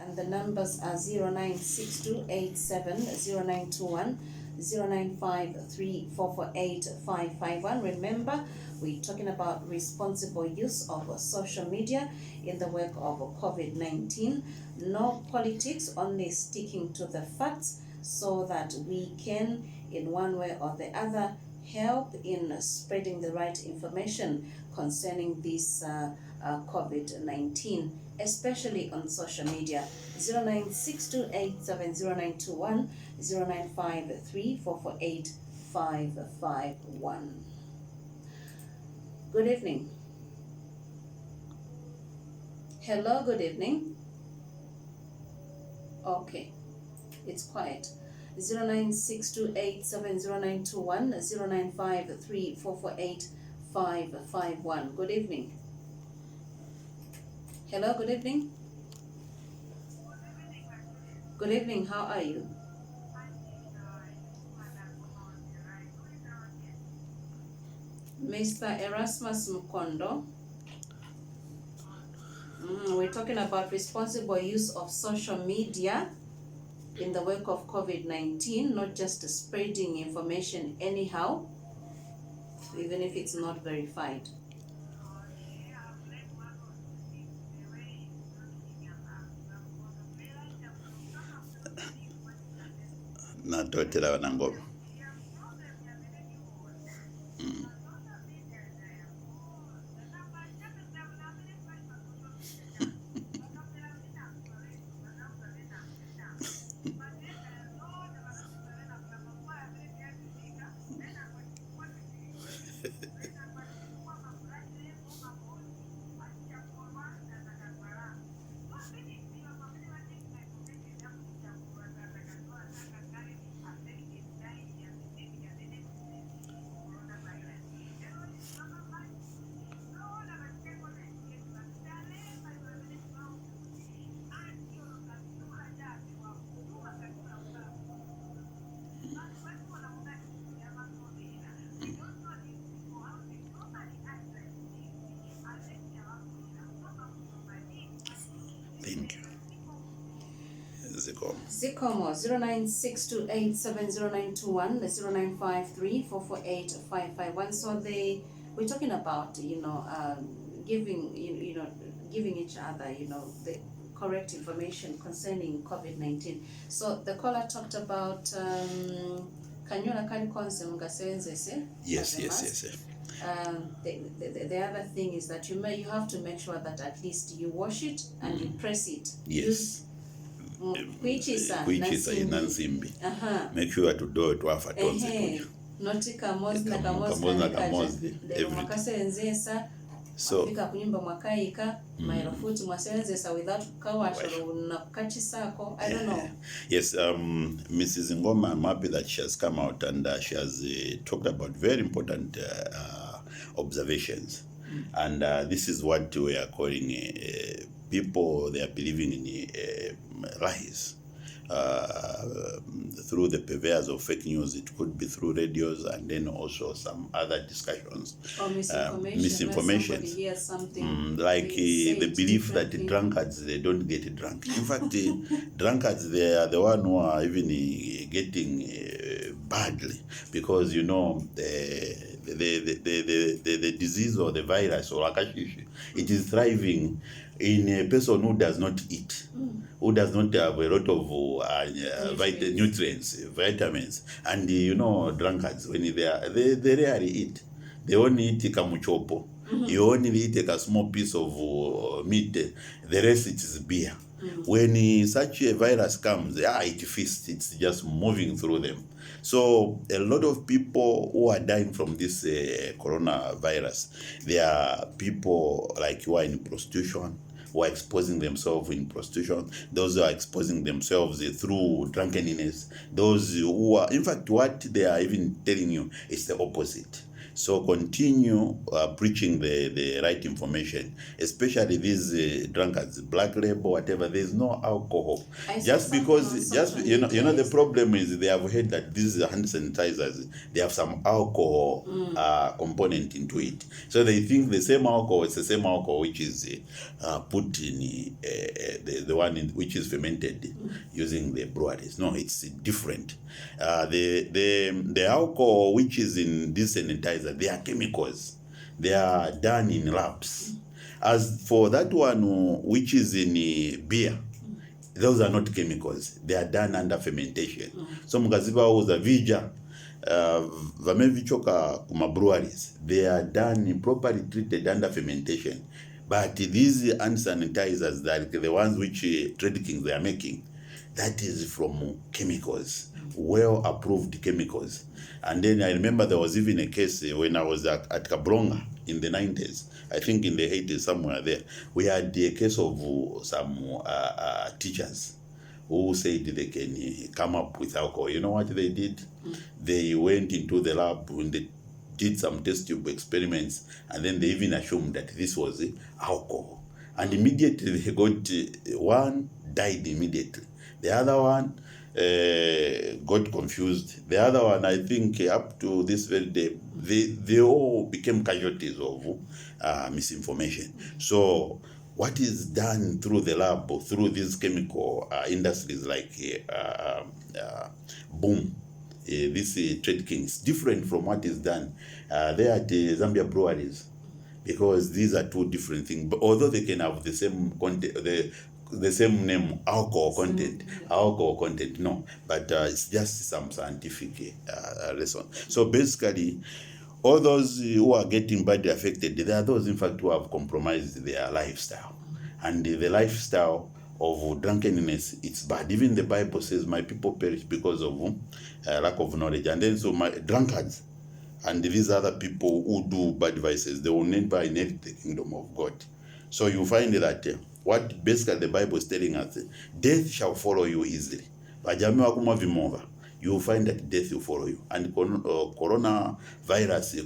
And the numbers are 0962870921, 0953448551. Remember, we're talking about responsible use of social media in the work of COVID-19. No politics, only sticking to the facts so that we can, in one way or the other, help in spreading the right information concerning this COVID-19, especially on social media. 0962870921, 0953448551. Good evening. Hello, good evening. Okay, it's quiet. 0962870921, 0953448551. Good evening. Hello, good evening. Good evening, how are you? Mr. Erasmus Mukondo. We're talking about responsible use of social media in the work of COVID-19, not just spreading information anyhow, even if it's not verified. Natotera wanangoma. Thank you. Zikomo 0962870921, 0953448551. So we're talking about giving giving each other the correct information concerning COVID-19. So the caller talked about kanyola kali konse mungasebenzese. Yes. The other thing is that you have to make sure that at least you wash it and you press it. Yes. Kuichisa nansimbi. Make sure to do it wafa tonze. Noti kamozi na kamozi. Mwakasenzesa. So fika kunyumba mwakaika mairofuti mwasenzesa without kawashalo na kachisako. I don't know. Yes, Mrs. Ngoma, I'm happy that she has come out and she has talked about very important observations. And this is what we are calling people, they are believing in lies through the purveyors of fake news. It could be through radios and then also some other discussions. Or misinformation. Hears something, like the belief that the drunkards, they don't get drunk. In fact, drunkards, they are the one who are even getting badly, because the disease or the virus or akashishi, it is thriving in a person who does not eat, who does not have a lot of nutrients, vitamins. And drunkards, when they rarely eat, they only eat kamuchopo. You only eat a small piece of meat, the rest it is beer. When such a virus comes, it feasts, it's just moving through them. So a lot of people who are dying from this coronavirus, they are people like who are in prostitution, who are exposing themselves in prostitution, those who are exposing themselves through drunkenness, those who are, in fact, what they are even telling you is the opposite. So continue preaching the right information, especially these drunkards, black label, whatever. There's no alcohol. Just because, the problem is they have heard that these hand sanitizers, they have some alcohol component into it. So they think the same alcohol, it's the same alcohol which is put in the one which is fermented using the breweries. No, it's different. The alcohol which is in this sanitizer, they are chemicals. They are done in labs. As for that one which is in beer, those are not chemicals. They are done under fermentation. So mukaziva uza vija vamevichoka kuma breweries, they are done properly treated under fermentation. But these hand sanitizers, that the ones which Trade Kings they are making, that is from chemicals, well approved chemicals. And then I remember there was even a case when I was at Kablonga in the 90s, I think in the 80s somewhere there, we had a case of some teachers who said they can come up with alcohol. You know what they did? They went into the lab and they did some test tube experiments, and then they even assumed that this was alcohol. And immediately they got one died immediately. The other one got confused. The other one, I think, up to this very day, they all became casualties of misinformation. So what is done through the lab or through these chemical industries like boom, this Trade Kings, different from what is done there at Zambia breweries, because these are two different things. But although they can have the same content, the same name, alcohol content, no, but it's just some scientific reason. So basically, all those who are getting badly affected, there are those, in fact, who have compromised their lifestyle. And the lifestyle of drunkenness, it's bad. Even the Bible says, my people perish because of lack of knowledge. And then so my drunkards and these other people who do bad vices, they will never inherit the kingdom of God. So you find that what basically the Bible is telling us, death shall follow you easily. You will find that death will follow you. And coronavirus,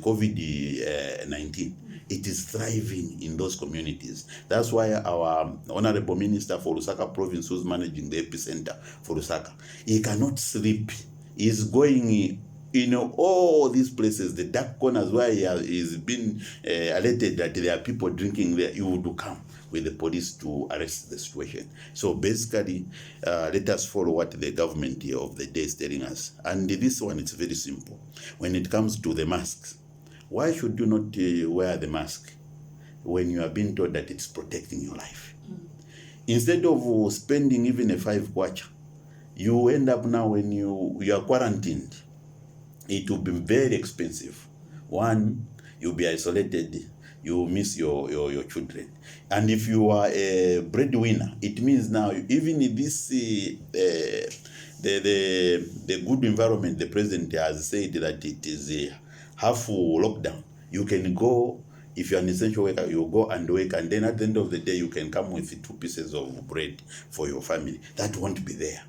COVID-19, it is thriving in those communities. That's why our Honorable Minister for Lusaka Province, who's managing the epicenter for Lusaka, he cannot sleep. He's going in all these places, the dark corners where he is being alerted that there are people drinking there. He would come with the police to arrest the situation. So basically, let us follow what the government of the day is telling us. And this one, it's very simple. When it comes to the masks, why should you not wear the mask when you are being told that it's protecting your life? Instead of spending even a 5 kwacha, you end up now when you are quarantined, it will be very expensive. One, you'll be isolated, you will miss your children. And if you are a breadwinner, it means now, even in this the good environment, the president has said that it is a half lockdown. You can go, if you're an essential worker, you go and work, and then at the end of the day, you can come with 2 pieces of bread for your family. That won't be there.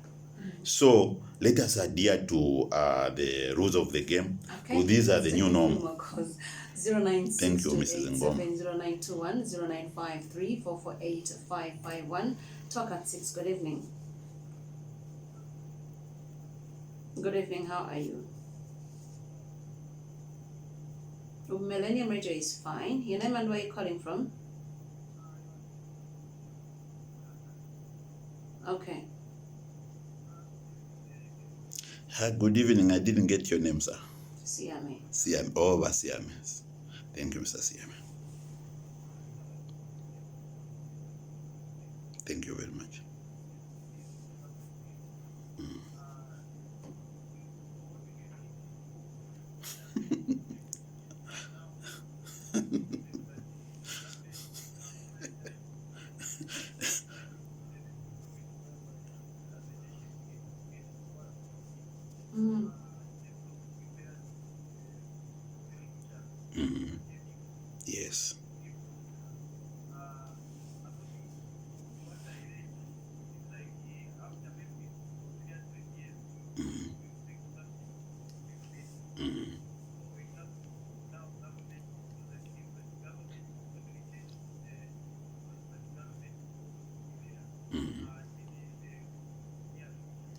So let us adhere to the rules of the game. Okay. Well, these are the new norm. 096 Thank you, Mrs. Ngoma. 0921 0953 448 551. Talk at 6. Good evening. Good evening. How are you? Millennium Radio is fine. Your name and where you're calling from? Okay. Good evening. I didn't get your name, sir. Siame. Siame. Oh, Siame. Thank you, Mr. Siame. Thank you very much. Yes.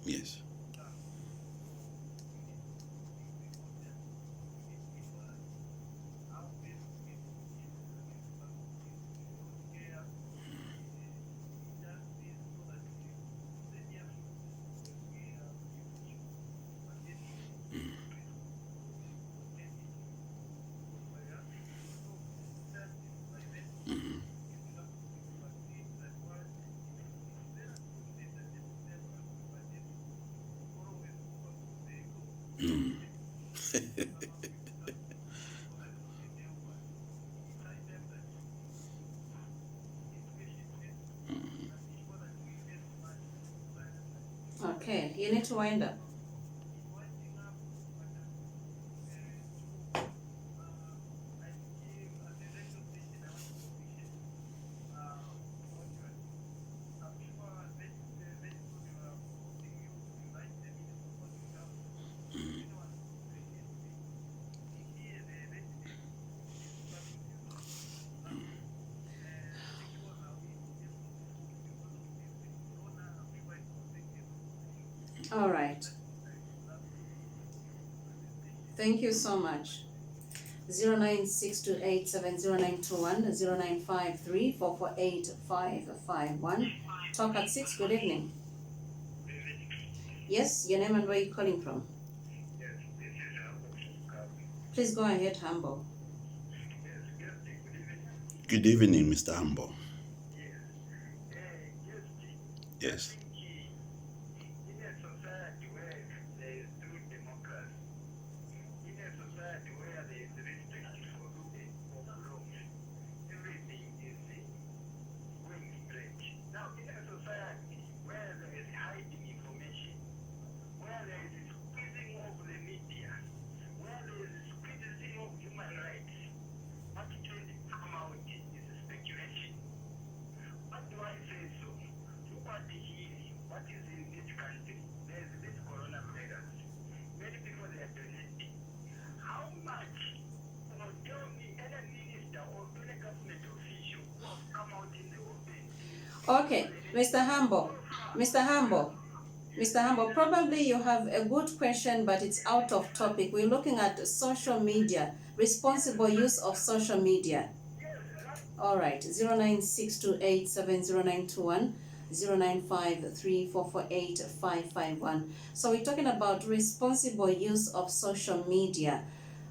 Yes. Okay, you need to wind up. All right. Thank you so much. 0962870921 0953448551. Talk at 6. Good evening. Yes, your name and where you calling from? Please go ahead, Humble. Good evening, Mr. Humble. Yes. Okay, Mr. Humble. Mr. Humble. Mr. Humble, probably you have a good question, but it's out of topic. We're looking at social media, responsible use of social media. All right, 0962870921, 0953448551. So we're talking about responsible use of social media.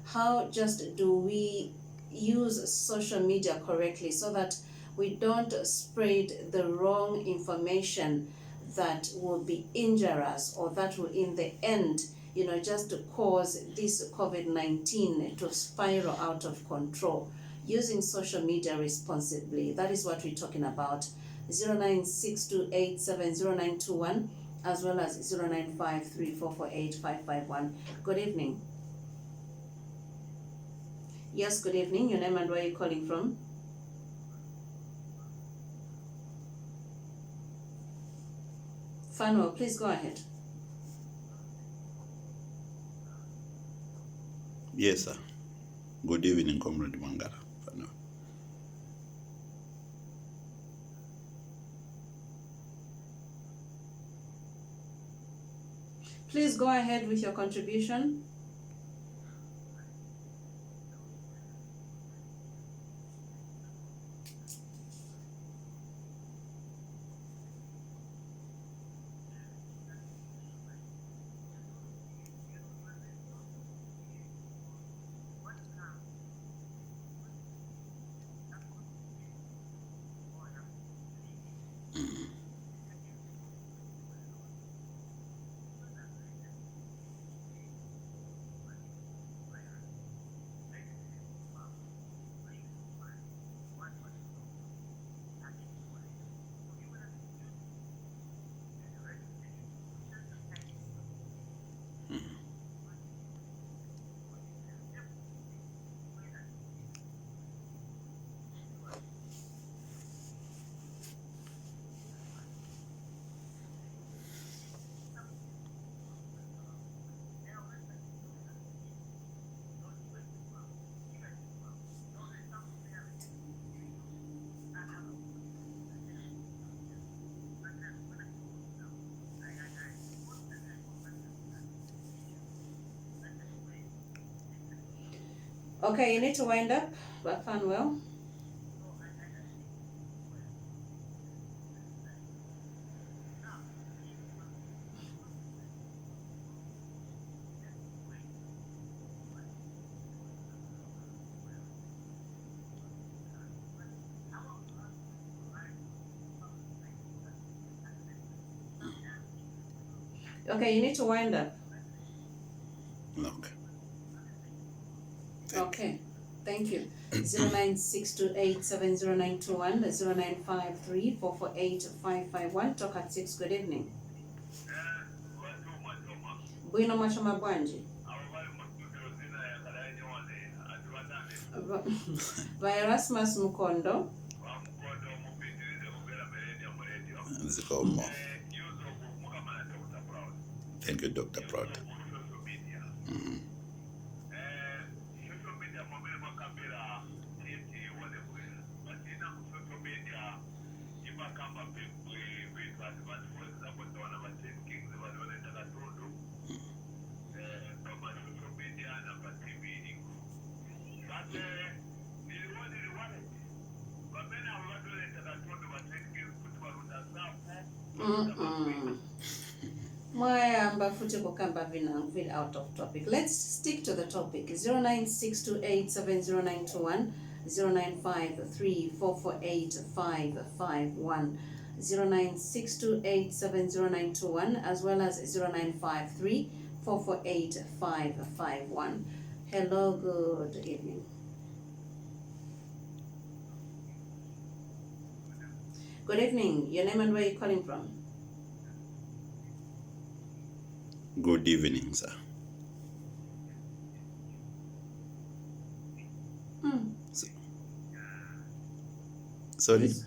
How just do we use social media correctly so that we don't spread the wrong information that will be injurious or that will in the end, just cause this COVID-19 to spiral out of control. Using social media responsibly, that is what we're talking about. 0962870921 as well as 0953448551. Good evening. Yes, good evening. Your name and where are you calling from? Fanuel, please go ahead. Yes, sir. Good evening, Comrade Mangala. Please go ahead with your contribution. Okay, you need to wind up, but well. Okay, you need to wind up. Okay. Okay, thank you. 0962870921, 0953448551. Talk at 6. Good evening. Bwino machoma bwanji. Ba Erasmus Mukondo. Zikomo. Thank you, Dr. Proud. Mwayamba futhi kukamba vina out of topic. Let's stick to the topic. 0962870921, 0953448551, 0962870921, as well as 0953448551. Hello, good evening. Good evening. Your name and where you're calling from? Good evening, sir. Sorry? Yes.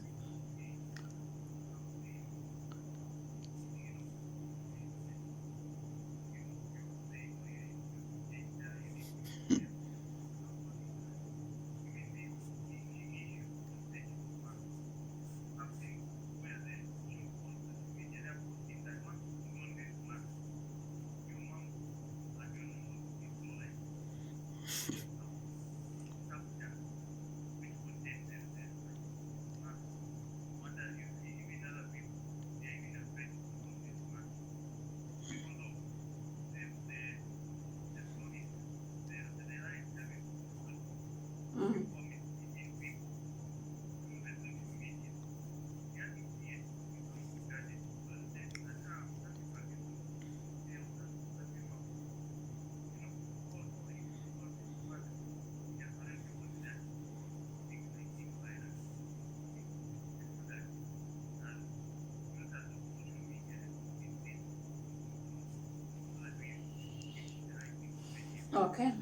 Okay.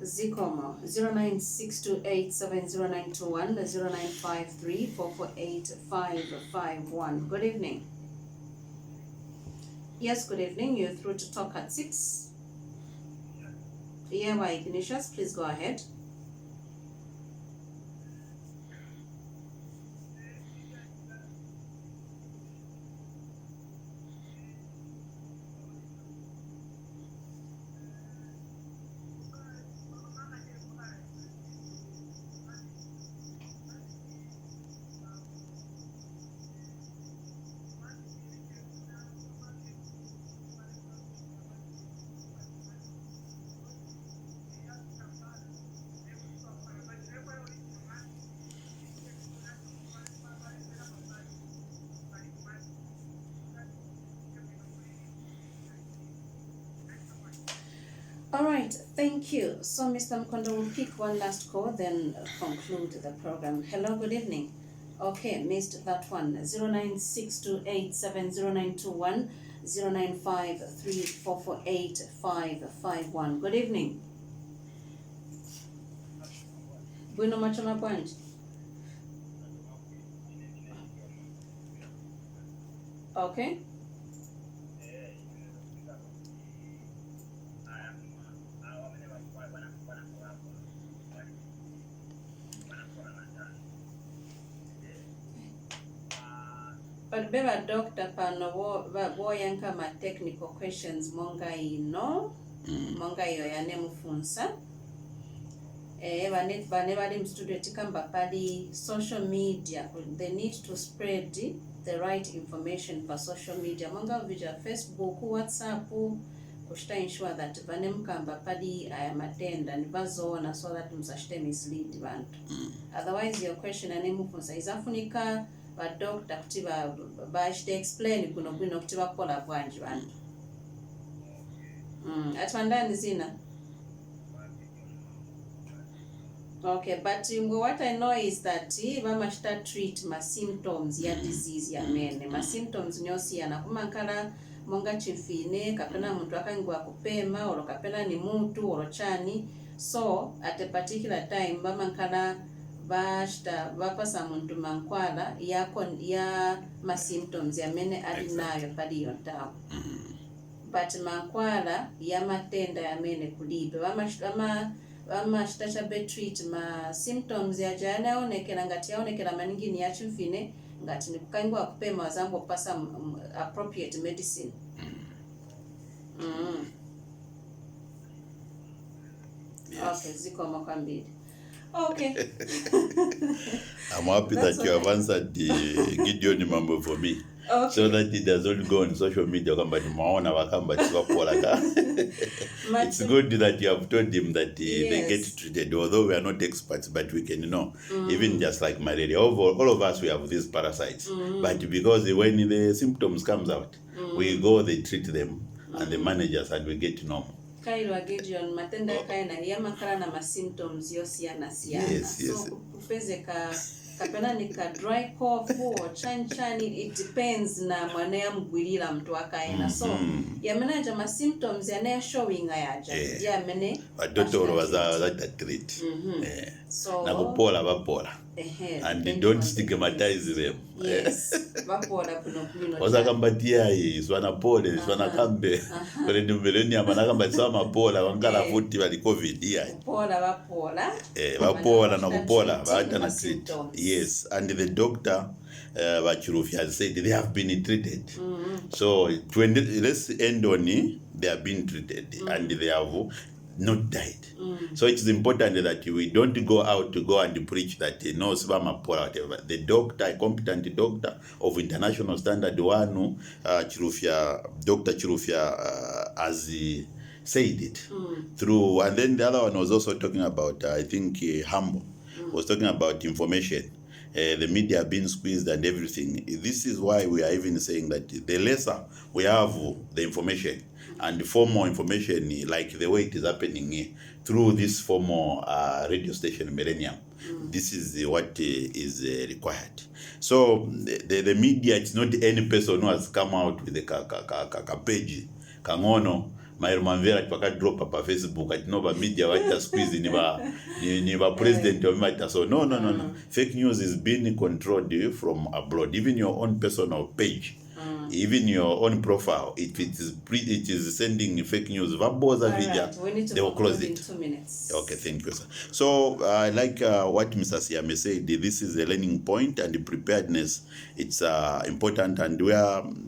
Zikomo 0962870921, 0953448551. Good evening. Yes, good evening. You're through to talk at 6. Yeah, Ignatius, please go ahead. All right, thank you. So, Mr. Mukondo will pick one last call, then conclude the program. Hello, good evening. Okay, missed that one. 0962870921, 0953448551. Good evening. Bwino machoma bwanji. Okay. But beba doctor pano boyanka ma technical questions monga ino. monga iyo yanemufunsa bane bali mu studio tikamba pali social media, they need to spread the right information pa social media monga vija Facebook, WhatsApp, kushita ensure that bane mukamba pali aya matenda nibazoona so that musashite mislead bantu. Otherwise your question anemufunsa izafunika ba doctor kuti bashite explain kuno kuti bakola bwanji bantu. Atwandani zina. Okay, but what I know is that mama should treat my symptoms ya disease ya mene. My symptoms nyosi yanakumankala monga chifine kapena muntu akangwa kupema olo kapena ni muntu olo chani. So at a particular time mama nkala bapasa muntu mankwala ya ma symptoms ya mene alinayo pali yontawo. But mankwala ya matenda ya mene kulibe mama shitacha betreat ma symptoms ya jana yaonekera ngati yaonekera maningini ya chimfine ngati nikukangwa kupema wazangu kupasa appropriate medicine. Yes. Okay, ziko mwakambili. Okay. I'm happy that you have answered the Gideon mambo for me. Okay. So that it does not go on social media. It's good that you have told him that they get treated, although we are not experts, but we can know. Even just like malaria, all of us, we have these parasites. But because when the symptoms comes out, we go, they treat them, and the managers, and we get normal. Kailwa Gideon, matenda kaina yamakala na symptoms yosiana siana. Yes. So kupeze kapena nika dry cough or chani, it depends na mwane ya mgwilila mtu wakaina. So yamenaja ma symptoms ya showing ayaja. Ya mene Doctor was that treat. So na kupola and they don't stigmatize them. Yes. Vapola kuno. Wasakambatia iswana pole iswana kambe. Kule numeleni amanakamba iswana pola wangala futi wali COVID ya. Vapola. Vapola na kupola vaata na treat. Yes, and the doctor Vachirufi has said they have been treated. So let's end on they have been treated and they have not died. So it's important that we don't go out to go and preach that no Sibama Pola whatever. The doctor, a competent doctor of international standard, one Dr. Chirufia has said it through, and then the other one was also talking about I think Humble was talking about information. The media being squeezed and everything. This is why we are even saying that the lesser we have the information and formal information, like the way it is happening here, through this formal radio station Millennium, this is what is required. So the media, it's not any person who has come out with a page, kangono, Manvera paka drop up Facebook at Nova Media waita squeeze ni ba president of matter. So no. Fake news is being controlled from abroad. Even your own personal page, even your own profile, it is sending fake news. They will close it. 2 minutes. Okay, thank you, sir. So I like what Mr. Siame said. This is a learning point and the preparedness. It's important, and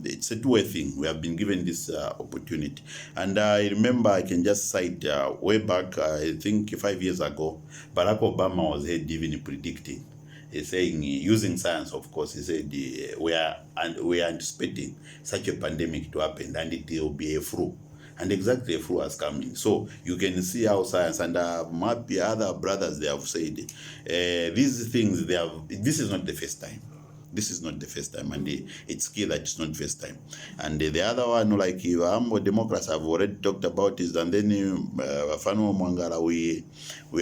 it's a two-way thing. We have been given this opportunity. And I remember, I can just cite way back, I think 5 years ago, Barack Obama was heard even predicting. He's saying, using science, of course, he said we are anticipating such a pandemic to happen, and it will be a flu. And exactly a flu has come in. So you can see how science and maybe other brothers, they have said these things. This is not the first time. This is not the first time, and it's key that it's not the first time. And the other one, like Democrats have already talked about this, and then Fano Mwangala, we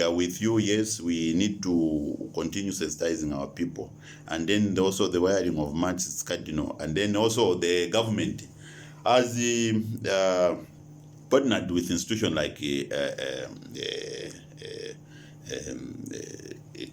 are with you. Yes, we need to continue sensitizing our people, and then also the wearing of masks is cardinal, and then also the government as partnered with institutions like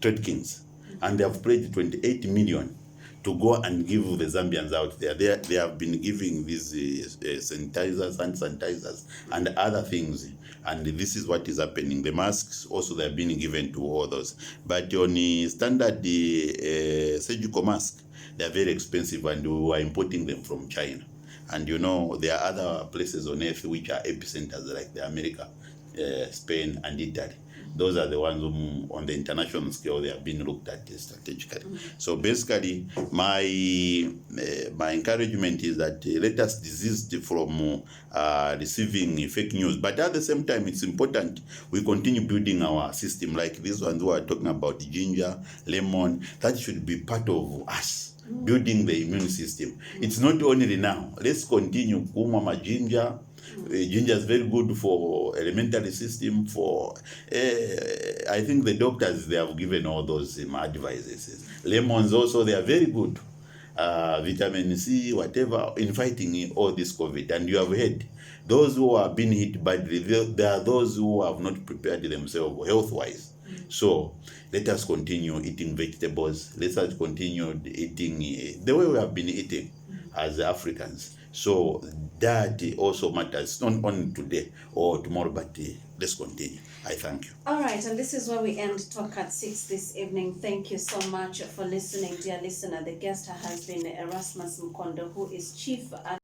Trade Kings, and they have pledged 28 million to go and give the Zambians out there. They have been giving these sanitizers, hand sanitizers, and other things. And this is what is happening. The masks also, they have been given to others. But on the standard surgical mask, they are very expensive, and we are importing them from China. And you know, there are other places on earth which are epicenters, like the America, Spain, and Italy. Those are the ones whom, on the international scale, they have been looked at strategically. So basically, my encouragement is that let us desist from receiving fake news. But at the same time, it's important we continue building our system, like these ones who are talking about ginger, lemon. That should be part of us, building the immune system. It's not only now. Let's continue kuma ginger. Ginger is very good for elementary system. For I think the doctors, they have given all those advices. Lemons also, they are very good. Vitamin C, whatever, in fighting all this COVID. And you have heard those who have been hit badly, there are those who have not prepared themselves health-wise. So let us continue eating vegetables. Let us continue eating the way we have been eating as Africans. So that also matters, not only today or tomorrow, but let's continue. I thank you. All right, and this is where we end Talk at 6 this evening. Thank you so much for listening, dear listener. The guest has been Erasmus Mukondo, who is Chief